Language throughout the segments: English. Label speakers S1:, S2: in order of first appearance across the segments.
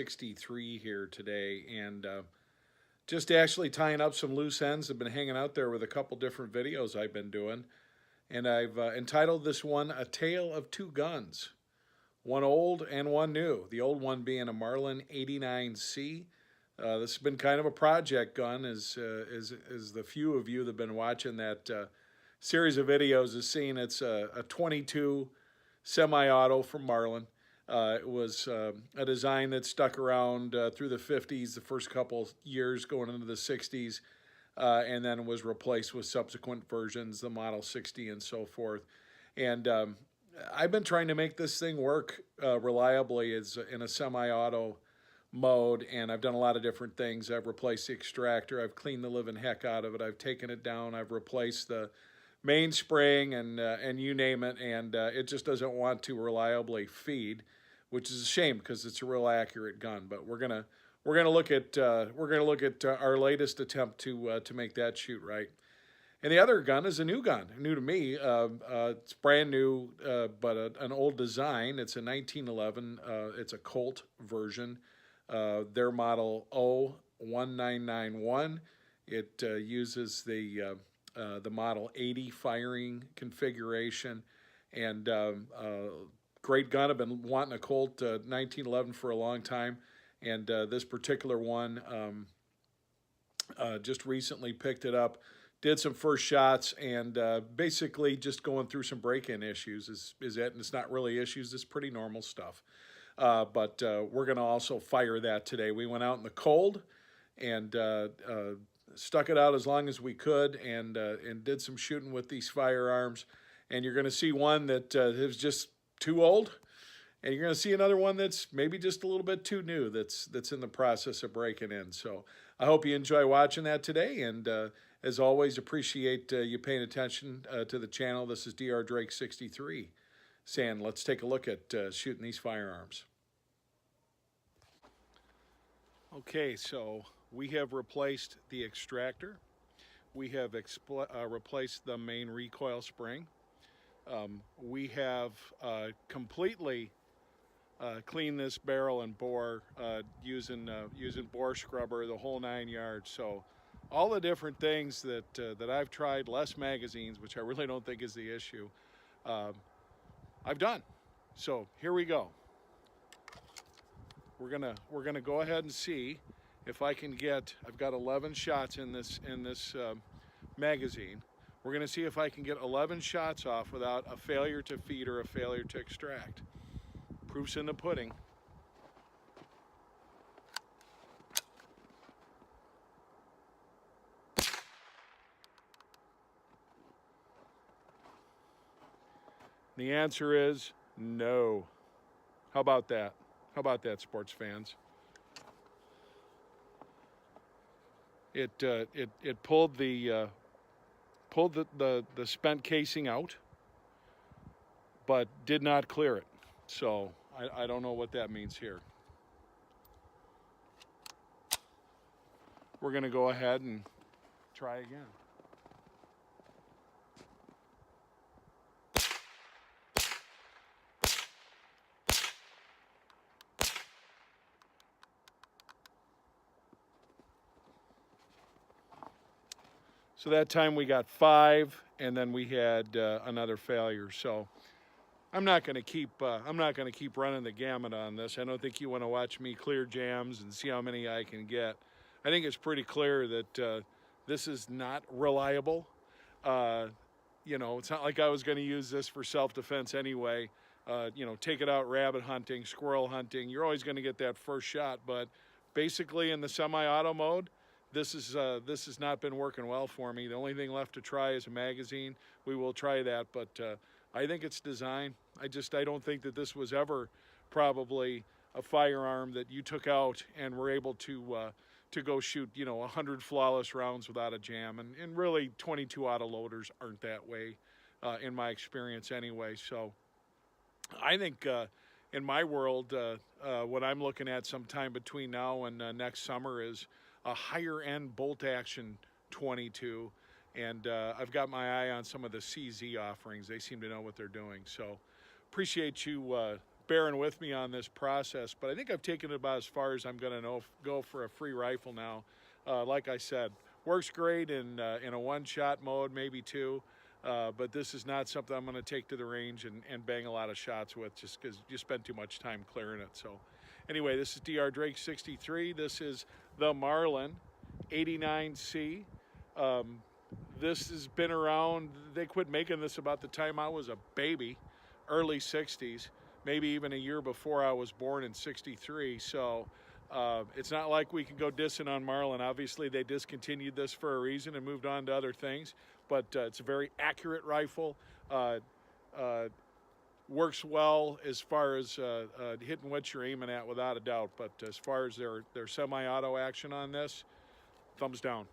S1: 63 here today, and just actually tying up some loose ends. I've been hanging out there with a couple different videos I've been doing, and I've entitled this one "A Tale of Two Guns," one old and one new. The old one being a Marlin 89C. This has been kind of a project gun, as the few of you that have been watching that series of videos has seen. It's a 22 semi-auto from Marlin. It was a design that stuck around through the 50s, the first couple years going into the 60s, and then was replaced with subsequent versions, the Model 60 and so forth. And I've been trying to make this thing work reliably as in a semi-auto mode, and I've done a lot of different things. I've replaced the extractor, I've cleaned the living heck out of it, I've taken it down, I've replaced the mainspring and you name it, and it just doesn't want to reliably feed, which is a shame because it's a real accurate gun. But we're gonna look at our latest attempt to make that shoot right. And the other gun is a new gun, new to me. It's brand new, but an old design. It's a 1911. It's a Colt version. Their model 01991. It uses the Model 80 firing configuration, and great gun. I've been wanting a Colt 1911 for a long time, and this particular one just recently picked it up. Did some first shots, and basically just going through some break-in issues is it, and it's not really issues, it's pretty normal stuff. But we're going to also fire that today. We went out in the cold and stuck it out as long as we could, and did some shooting with these firearms. And you're going to see one that is just too old, and you're going to see another one that's maybe just a little bit too new that's in the process of breaking in. So I hope you enjoy watching that today, and as always, appreciate you paying attention to the channel. This is Dr. Drake 63 saying, let's take a look at shooting these firearms. Okay, so we have replaced the extractor. We have replaced the main recoil spring. We have completely cleaned this barrel and bore using bore scrubber, the whole 9 yards. So all the different things that I've tried, less magazines, which I really don't think is the issue, I've done. So here we go. We're gonna go ahead and see if I can get. I've got 11 shots in this magazine. We're gonna see if I can get 11 shots off without a failure to feed or a failure to extract. Proof's in the pudding. The answer is no. How about that? How about that, sports fans? It pulled the spent casing out, but did not clear it. So I don't know what that means here. We're going to go ahead and try again. So that time we got 5, and then we had another failure. So I'm not going to keep running the gamut on this. I don't think you want to watch me clear jams and see how many I can get. I think it's pretty clear that this is not reliable. You know, it's not like I was going to use this for self-defense anyway. You know, take it out rabbit hunting, squirrel hunting. You're always going to get that first shot, but basically in the semi-auto mode, this has not been working well for me. The only thing left to try is a magazine. We will try that, but I think it's design. I don't think that this was ever probably a firearm that you took out and were able to go shoot, you know, 100 flawless rounds without a jam. And really 22 autoloaders aren't that way in my experience anyway. So I think in my world, what I'm looking at sometime between now and next summer is a higher end bolt action 22, and I've got my eye on some of the CZ offerings. They seem to know what they're doing. So appreciate you bearing with me on this process, but I think I've taken it about as far as I'm going to go for a free rifle now. Like I said, works great in a one-shot mode, maybe two, but this is not something I'm going to take to the range and bang a lot of shots with, just because you spend too much time clearing it. So anyway, this is DR Drake 63. This is the Marlin 89C. This has been around, they quit making this about the time I was a baby, early 60s, maybe even a year before I was born in 63. So it's not like we can go dissing on Marlin. Obviously, they discontinued this for a reason and moved on to other things, but it's a very accurate rifle. Works well as far as hitting what you're aiming at, without a doubt. But as far as their semi-auto action on this, thumbs down.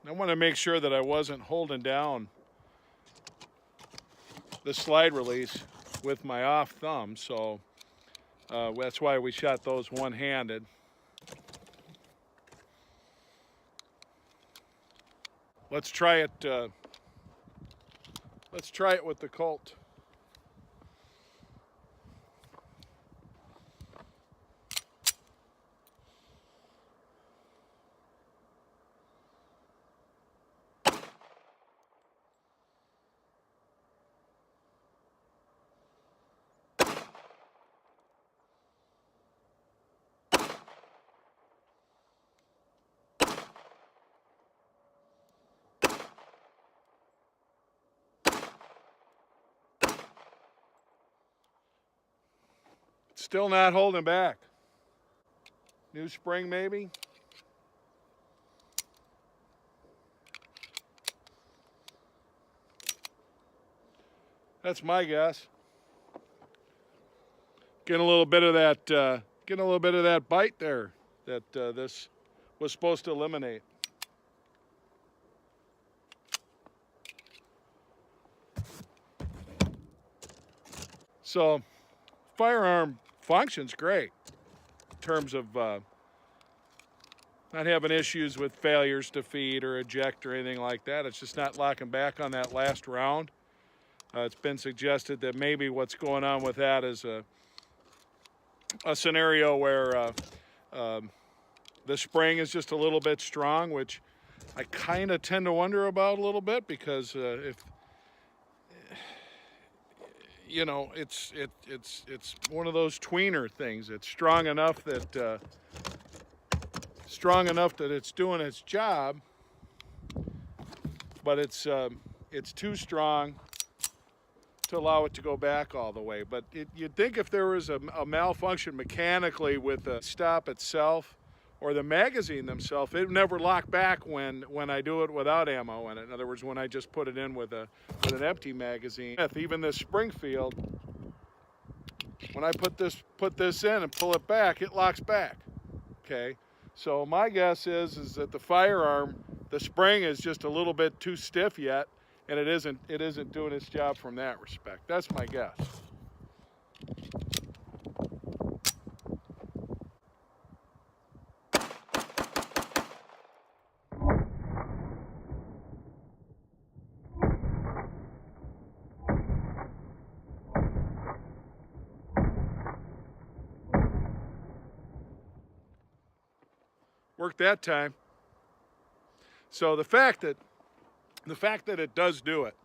S1: I want to make sure that I wasn't holding down the slide release with my off thumb, so that's why we shot those one-handed. Let's try it. Let's try it with the Colt. Still not holding back. New spring, maybe? That's my guess. Getting a little bit of that bite there that this was supposed to eliminate. So, firearm functions great in terms of not having issues with failures to feed or eject or anything like that. It's just not locking back on that last round. It's been suggested that maybe what's going on with that is a scenario where the spring is just a little bit strong, which I kind of tend to wonder about a little bit, because if you know, it's one of those tweener things. It's strong enough that it's doing its job, but it's too strong to allow it to go back all the way. But you'd think if there was a malfunction mechanically with the stop itself or the magazine themselves, it would never lock back when I do it without ammo in it. In other words, when I just put it in with an empty magazine. Even this Springfield, when I put this in and pull it back, it locks back. Okay, so my guess is that the firearm, the spring is just a little bit too stiff yet, and it isn't doing its job from that respect. That's my guess. Worked that time. So the fact that it does do it,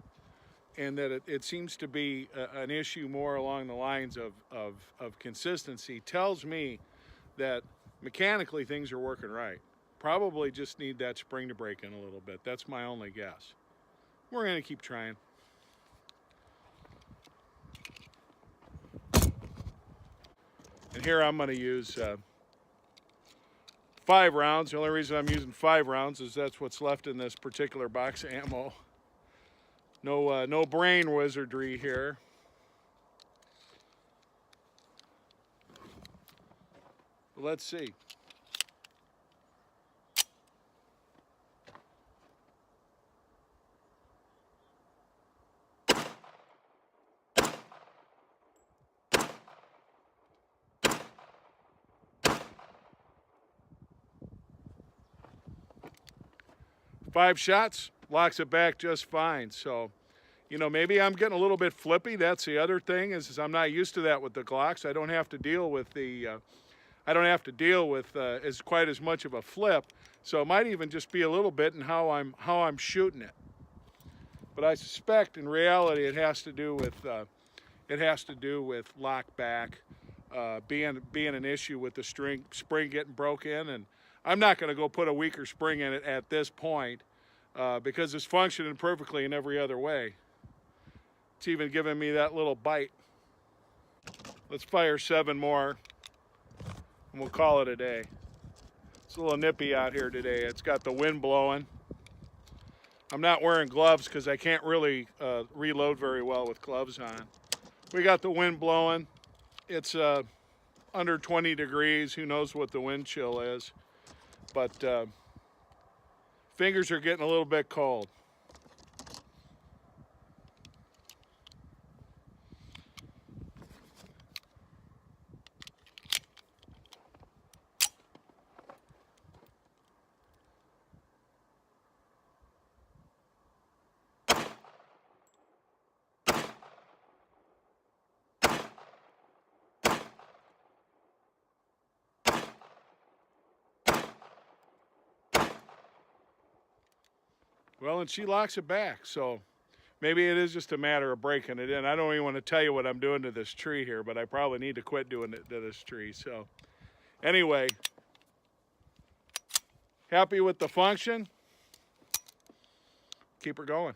S1: and that it seems to be an issue more along the lines of consistency, tells me that mechanically things are working right. Probably just need that spring to break in a little bit. That's my only guess. We're going to keep trying. And here I'm going to use 5 rounds. The only reason I'm using 5 rounds is that's what's left in this particular box of ammo. No brain wizardry here. Let's see. Five shots, locks it back just fine. So, you know, maybe I'm getting a little bit flippy. That's the other thing, is I'm not used to that with the Glocks. I don't have to deal with as quite as much of a flip. So it might even just be a little bit in how I'm shooting it. But I suspect in reality it has to do with lock back being an issue with the spring getting broke in, and I'm not going to go put a weaker spring in it at this point because it's functioning perfectly in every other way. It's even giving me that little bite. Let's fire 7 more and we'll call it a day. It's a little nippy out here today. It's got the wind blowing. I'm not wearing gloves because I can't really reload very well with gloves on. We got the wind blowing. It's under 20 degrees. Who knows what the wind chill is. But fingers are getting a little bit cold. Well, and she locks it back, so maybe it is just a matter of breaking it in. I don't even want to tell you what I'm doing to this tree here, but I probably need to quit doing it to this tree. So anyway, happy with the function. Keep her going.